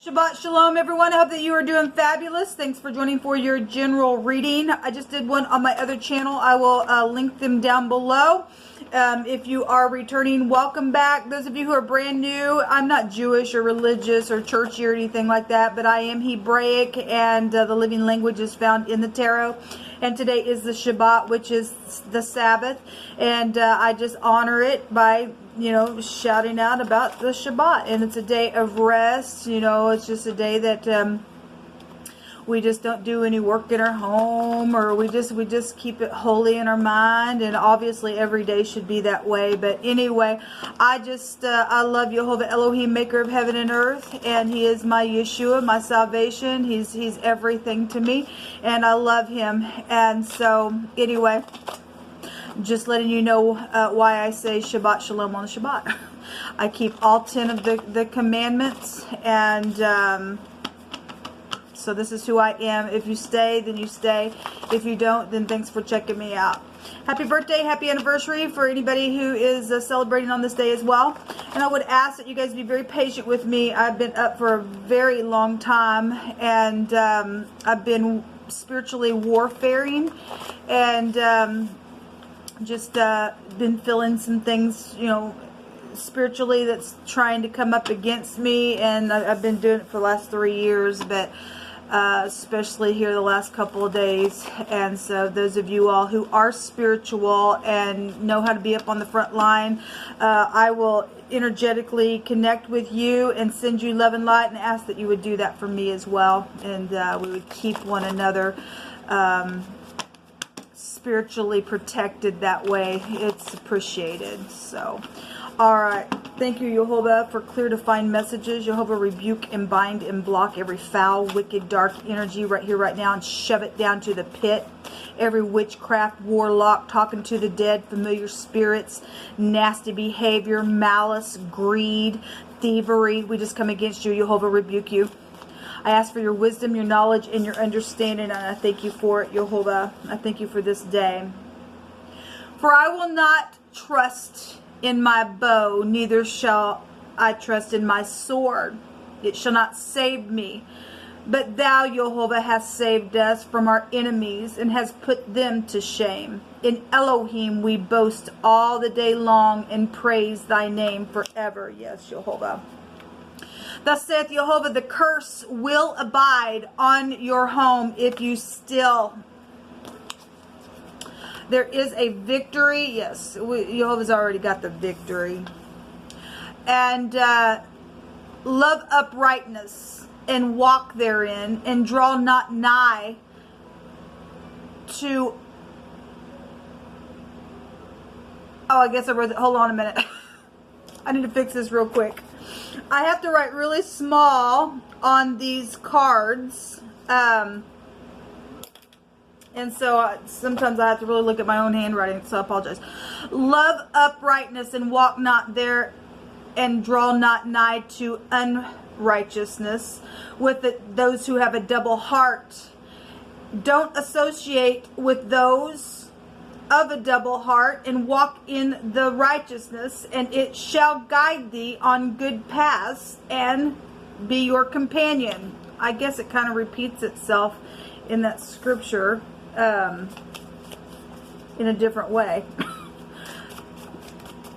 Shabbat Shalom, everyone. I hope that you are doing fabulous. Thanks for joining for your general reading. I just did one on my other channel. I will link them down below. If you are returning, welcome back. Those of you who are brand new, I'm not Jewish or religious or churchy or anything like that, but I am Hebraic, and the living language is found in the tarot. And today is the Shabbat, which is the Sabbath, and I just honor it by, you know, shouting out about the Shabbat. And it's a day of rest. You know, it's just a day that we just don't do any work in our home, or we just keep it holy in our mind. And obviously every day should be that way. But anyway, I love Jehovah Elohim, maker of heaven and earth, and he is my Yeshua, my salvation. He's everything to me, and I love him. And so anyway, just letting you know why I say Shabbat Shalom on the Shabbat. I keep all 10 of the commandments, and so this is who I am. If you stay, then you stay. If you don't, then thanks for checking me out. Happy birthday, happy anniversary for anybody who is celebrating on this day as well. And I would ask that you guys be very patient with me. I've been up for a very long time, and I've been spiritually warfaring, and just been feeling some things, you know, spiritually that's trying to come up against me. And I've been doing it for the last 3 years, but especially here the last couple of days. And so those of you all who are spiritual and know how to be up on the front line, I will energetically connect with you and send you love and light, and ask that you would do that for me as well, and we would keep one another spiritually protected that way. It's appreciated. So alright, thank you, Jehovah, for clear defined messages. Jehovah, rebuke and bind and block every foul, wicked, dark energy right here, right now, and shove it down to the pit. Every witchcraft, warlock, talking to the dead, familiar spirits, nasty behavior, malice, greed, thievery, we just come against you. Jehovah, rebuke you. I ask for your wisdom, your knowledge, and your understanding, and I thank you for it, Jehovah. I thank you for this day. For I will not trust in my bow, neither shall I trust in my sword. It shall not save me. But thou, Jehovah, hast saved us from our enemies, and hast put them to shame. In Elohim we boast all the day long, and praise thy name forever. Yes, Jehovah. Thus saith Jehovah, the curse will abide on your home if you still. There is a victory. Yes, Jehovah's already got the victory. And love uprightness and walk therein, and draw not nigh to. Oh, I guess I wrote it. Hold on a minute. I need to fix this real quick. I have to write really small on these cards. And so sometimes I have to really look at my own handwriting, so I apologize. Love uprightness and walk not there, and draw not nigh to unrighteousness with those who have a double heart. Don't associate with those of a double heart, and walk in the righteousness, and it shall guide thee on good paths and be your companion. I guess it kind of repeats itself in that scripture in a different way.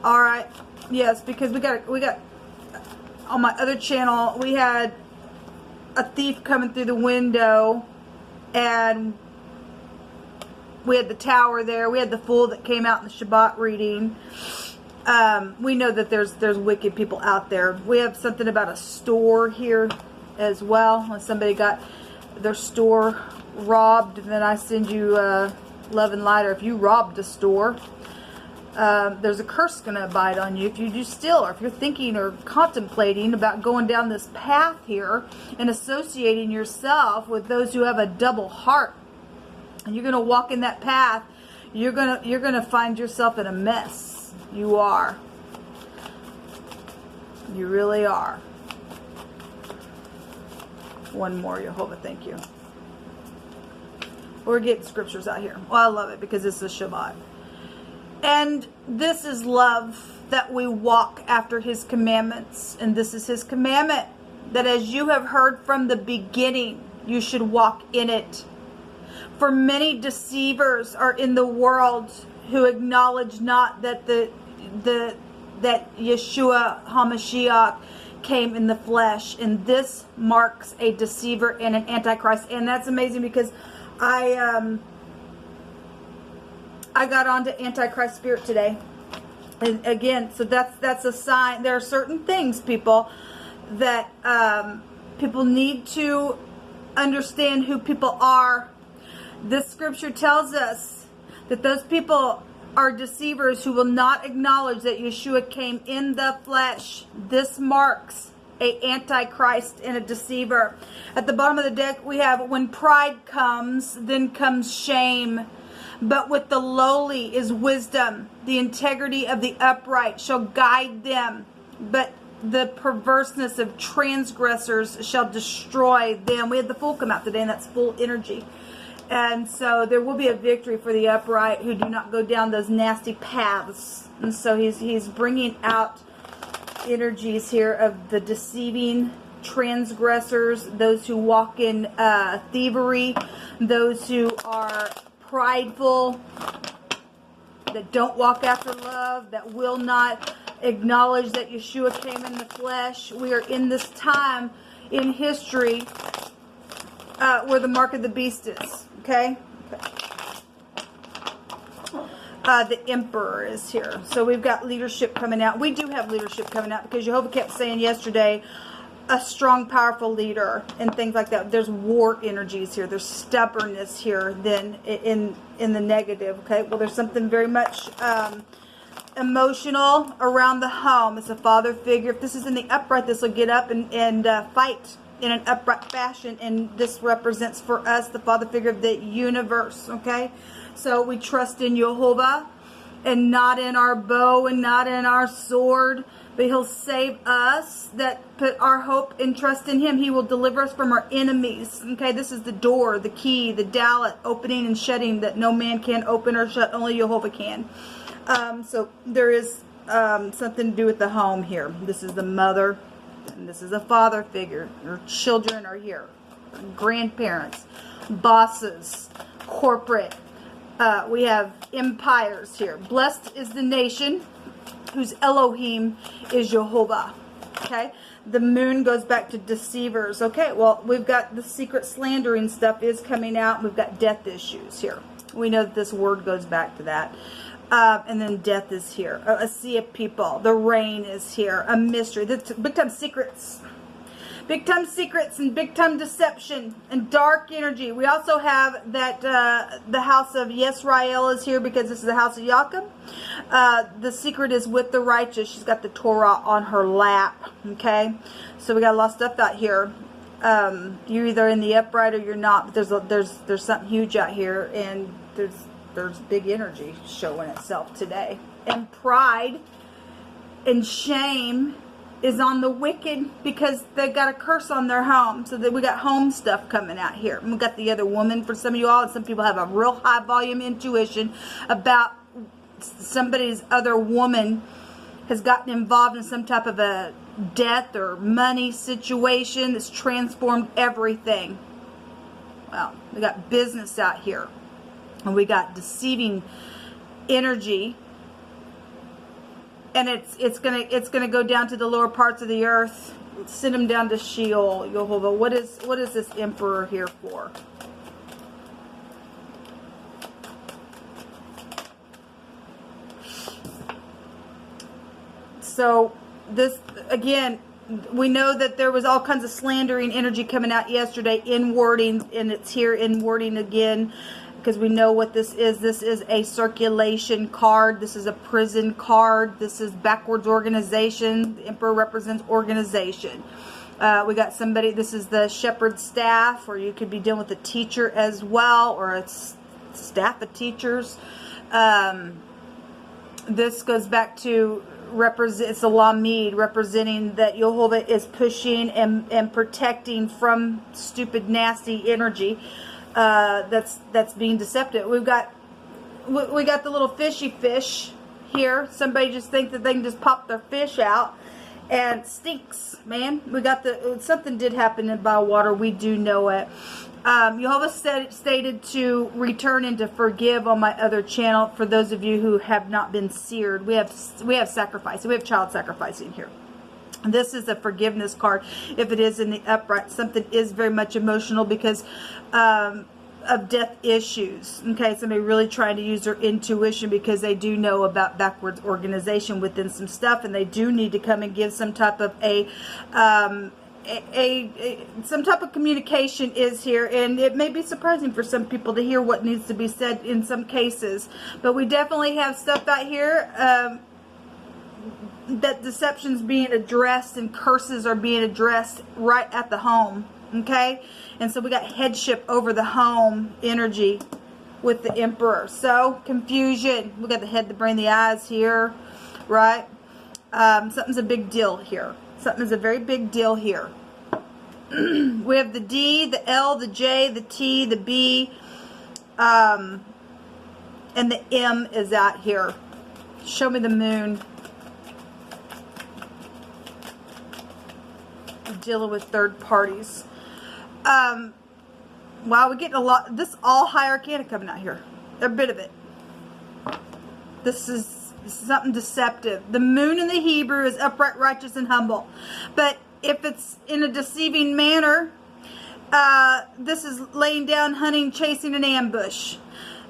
All right, yes, because we got on my other channel, we had a thief coming through the window, and we had the tower there. We had the fool that came out in the Shabbat reading. We know that there's wicked people out there. We have something about a store here as well. When somebody got their store robbed, then I send you love and light. Or if you robbed a store, there's a curse going to abide on you if you do steal, or if you're thinking or contemplating about going down this path here and associating yourself with those who have a double heart. And you're going to walk in that path, you're going to find yourself in a mess. You are. You really are. One more, Jehovah, thank you. We're getting scriptures out here. Well, I love it because it's a Shabbat. And this is love, that we walk after his commandments. And this is his commandment, that as you have heard from the beginning, you should walk in it. For many deceivers are in the world who acknowledge not that that Yeshua HaMashiach came in the flesh, and this marks a deceiver and an antichrist. And that's amazing, because I got onto Antichrist spirit today, and again, so that's a sign. There are certain things, people, that people need to understand who people are. This scripture tells us that those people are deceivers who will not acknowledge that Yeshua came in the flesh. This marks a antichrist and a deceiver. At the bottom of the deck we have, when pride comes, then comes shame. But with the lowly is wisdom. The integrity of the upright shall guide them. But the perverseness of transgressors shall destroy them. We had the Fool come out today, and that's full energy. And so there will be a victory for the upright who do not go down those nasty paths. And so he's bringing out energies here of the deceiving transgressors, those who walk in thievery, those who are prideful, that don't walk after love, that will not acknowledge that Yeshua came in the flesh. We are in this time in history where the mark of the beast is. Okay? The emperor is here. So we've got leadership coming out. We do have leadership coming out, because Jehovah kept saying yesterday, a strong, powerful leader and things like that. There's war energies here. There's stubbornness here than in the negative. Okay? Well, there's something very much emotional around the home. It's a father figure. If this is in the upright, this will get up and fight in an upright fashion, and this represents for us the father figure of the universe. Okay, so we trust in Jehovah and not in our bow and not in our sword, but he'll save us that put our hope and trust in him. He will deliver us from our enemies. Okay, this is the door, the key, the dalet, opening and shutting that no man can open or shut, only Jehovah can. So there is something to do with the home here. This is the mother, and this is a father figure. Your children are here. Grandparents, bosses, corporate. We have empires here. Blessed is the nation whose Elohim is Jehovah. Okay? The moon goes back to deceivers. Okay, well, we've got the secret slandering stuff is coming out. We've got death issues here. We know that this word goes back to that. And then death is here. A sea of people. The rain is here. A mystery. Big time secrets. Big time secrets and big time deception and dark energy. We also have that the house of Yisrael is here, because this is the house of Jacob. The secret is with the righteous. She's got the Torah on her lap. Okay, so we got a lot of stuff out here. You're either in the upright or you're not. But there's something huge out here, and there's big energy showing itself today. And pride and shame is on the wicked, because they've got a curse on their home. So that we got home stuff coming out here. And we got the other woman for some of you all, and some people have a real high volume intuition about somebody's other woman has gotten involved in some type of a death or money situation that's transformed everything. Well, we got business out here, and we got deceiving energy. And it's gonna go down to the lower parts of the earth. Send them down to Sheol, Jehovah. What is this emperor here for? So this again, we know that there was all kinds of slandering energy coming out yesterday in wording, and it's here in wording again, because we know what this is. This is a circulation card. This is a prison card. This is backwards organization. The emperor represents organization. We got somebody, this is the shepherd staff, or you could be dealing with a teacher as well, or a staff of teachers. This goes back to it's a Lamed, representing that Jehovah is pushing and protecting from stupid, nasty energy. That's being deceptive. We got the little fishy fish here. Somebody just thinks that they can just pop their fish out And stinks, man. We got the, something did happen by water. We do know it. Jehovah stated to return and to forgive on my other channel. For those of you who have not been seared, we have sacrifice. We have child sacrificing here. This is a forgiveness card. If it is in the upright, something is very much emotional because of death issues. Okay, somebody really trying to use their intuition because they do know about backwards organization within some stuff, and they do need to come and give some type of some type of communication is here, and it may be surprising for some people to hear what needs to be said in some cases, but we definitely have stuff out here that deception's being addressed and curses are being addressed right at the home. Okay, and so we got headship over the home energy with the Emperor. So confusion. We got the head, the brain, the eyes here, right? Something's a big deal here. Something's a very big deal here. We have the D, the L, the J, the T, the B, and the M is out here. Show me the moon. Dealing with third parties. Wow, we're getting a lot. This all high arcana coming out here. A bit of it. This is something deceptive. The moon in the Hebrew is upright, righteous, and humble. But if it's in a deceiving manner, this is laying down, hunting, chasing an ambush.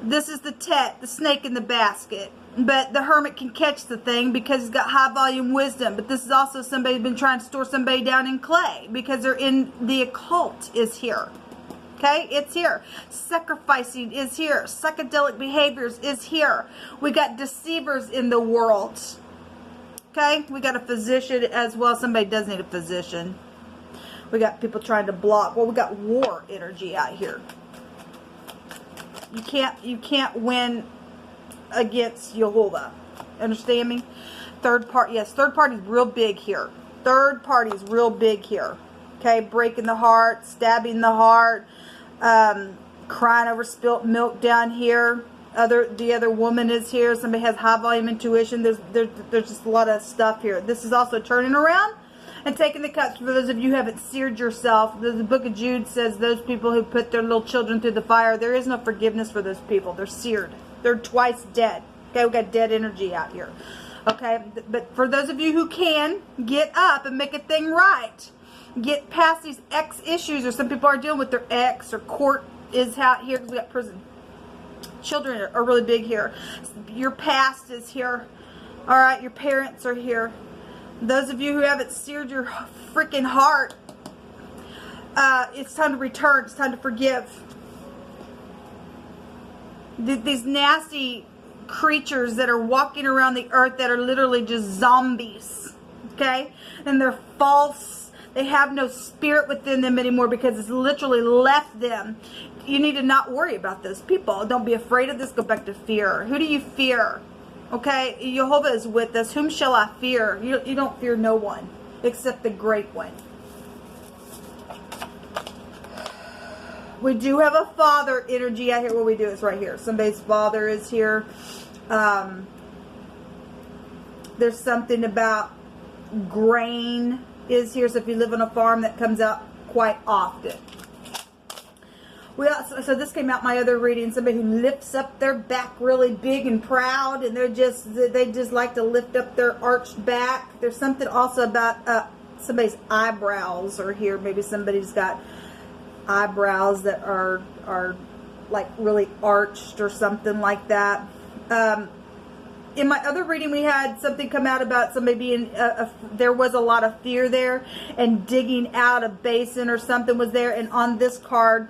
This is the Tet, the snake in the basket. But the hermit can catch the thing because he's got high volume wisdom. But this is also somebody who's been trying to store somebody down in clay because they're in the occult is here. Okay, it's here. Sacrificing is here. Psychedelic behaviors is here. We got deceivers in the world. Okay, we got a physician as well. Somebody does need a physician. We got people trying to block. Well, we got war energy out here. You can't win against Jehovah. Understand me? Third party, yes, third party's real big here. Third party's real big here. Okay, breaking the heart, stabbing the heart, crying over spilt milk down here. The other woman is here. Somebody has high volume intuition. There's just a lot of stuff here. This is also turning around and taking the cups. For those of you who haven't seared yourself, the book of Jude says those people who put their little children through the fire, there is no forgiveness for those people. They're seared. They're twice dead. Okay, we got dead energy out here. Okay, but for those of you who can, get up and make a thing right. Get past these ex issues, or some people are dealing with their ex, or court is out here because we got prison. Children are really big here. Your past is here. All right, your parents are here. Those of you who haven't seared your freaking heart, it's time to return. It's time to forgive. These nasty creatures that are walking around the earth that are literally just zombies, okay? And they're false. They have no spirit within them anymore because it's literally left them. You need to not worry about those people. Don't be afraid of this. Go back to fear. Who do you fear? Okay? Jehovah is with us. Whom shall I fear? You don't fear no one except the great one. We do have a father energy out here. What we do is right here. Somebody's father is here. There's something about grain is here. So if you live on a farm, that comes out quite often. We also, so this came out my other reading. Somebody who lifts up their back really big and proud, and they just like to lift up their arched back. There's something also about somebody's eyebrows are here. Maybe somebody's got eyebrows that are like really arched or something like that. In my other reading, we had something come out about somebody being, there was a lot of fear there, and digging out a basin or something was there. And on this card,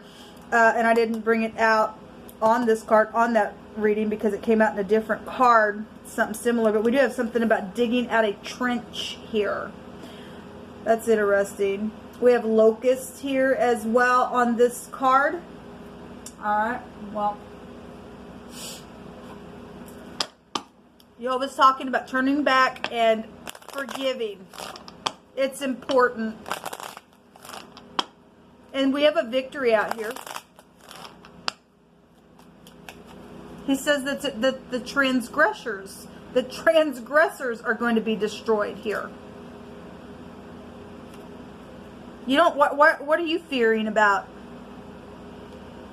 and I didn't bring it out on this card, on that reading, because it came out in a different card, something similar. But we do have something about digging out a trench here. That's interesting. We have locusts here as well on this card. Alright, well, Jehovah's talking about turning back and forgiving. It's important. And we have a victory out here. He says that the transgressors are going to be destroyed here. You don't, what are you fearing about?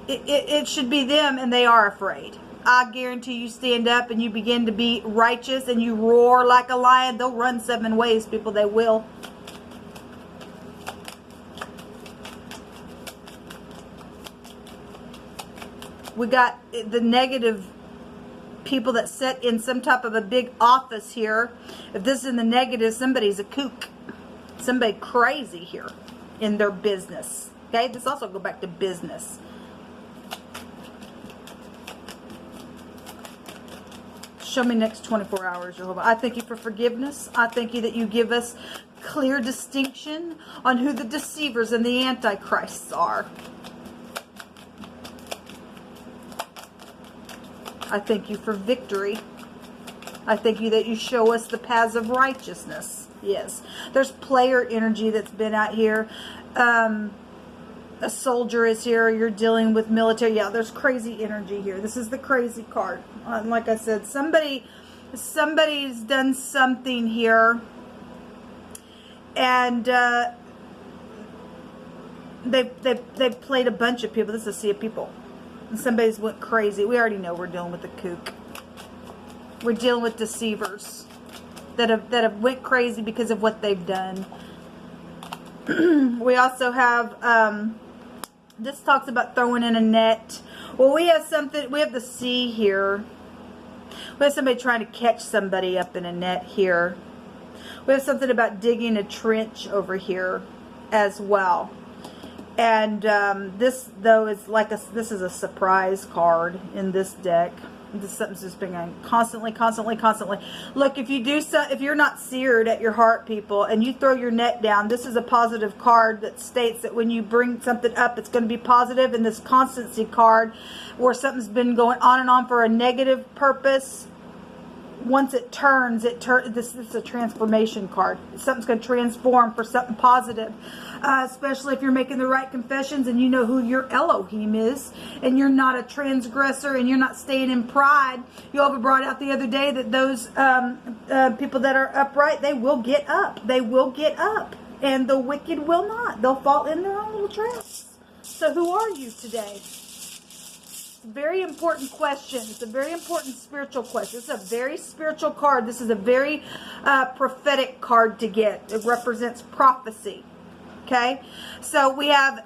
It should be them, and they are afraid. I guarantee you stand up and you begin to be righteous and you roar like a lion, they'll run 7 ways, people. They will. We got the negative people that sit in some type of a big office here. If this is in the negative, somebody's a kook. Somebody crazy here in their business. Okay, this also go back to business. Show me next 24 hours, Jehovah. I thank you for forgiveness. I thank you that you give us clear distinction on who the deceivers and the antichrists are. I thank you for victory. I thank you that you show us the paths of righteousness. Yes. There's player energy that's been out here. A soldier is here. You're dealing with military. Yeah, there's crazy energy here. This is the crazy card. Like I said, somebody's done something here. And they played a bunch of people. This is a sea of people. And somebody's went crazy. We already know we're dealing with a kook. We're dealing with deceivers that have went crazy because of what they've done. We also have this talks about throwing in a net. Well, we have something. We have the sea here. We have somebody trying to catch somebody up in a net here. We have something about digging a trench over here as well. And this, though, is like this is a surprise card in this deck. This something's just been going constantly. Look, if you're not seared at your heart, people, and you throw your net down, this is a positive card that states that when you bring something up, it's going to be positive. And this constancy card, where something's been going on and on for a negative purpose, once it turns, this is a transformation card. Something's going to transform for something positive. Especially if you're making the right confessions and you know who your Elohim is, and you're not a transgressor and you're not staying in pride. You all brought out the other day that those people that are upright, they will get up. They will get up. And the wicked will not. They'll fall in their own little traps. So who are you today? Very important question. It's a very important spiritual question. It's a very spiritual card. This is a very prophetic card to get. It represents prophecy. Okay, so we have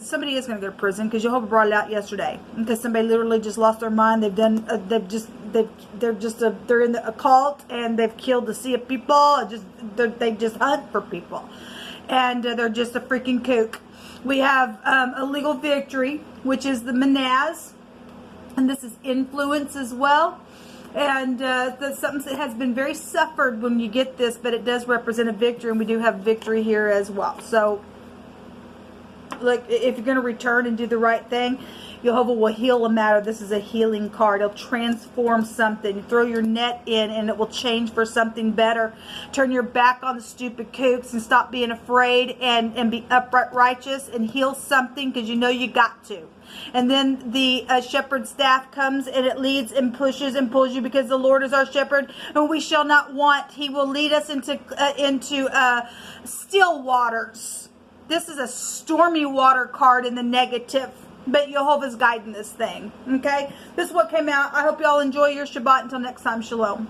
somebody is going to go to prison because Jehovah brought it out yesterday. Because somebody literally just lost their mind. They've done. They're in the occult and they've killed a sea of people. They just hunt for people, and they're just a freaking kook. We have a legal victory, which is the Manaz, and this is influence as well. And that's something that has been very suffered when you get this, but it does represent a victory, and we do have victory here as well. So, look, if you're going to return and do the right thing, Jehovah will heal a matter. This is a healing card. It'll transform something. You throw your net in, and it will change for something better. Turn your back on the stupid kooks and stop being afraid and be upright, righteous, and heal something because you know you got to. And then the shepherd staff comes and it leads and pushes and pulls you because the Lord is our shepherd and we shall not want. He will lead us into still waters. This is a stormy water card in the negative, but Jehovah's guiding this thing. Okay, this is what came out. I hope y'all enjoy your Shabbat. Until next time, shalom.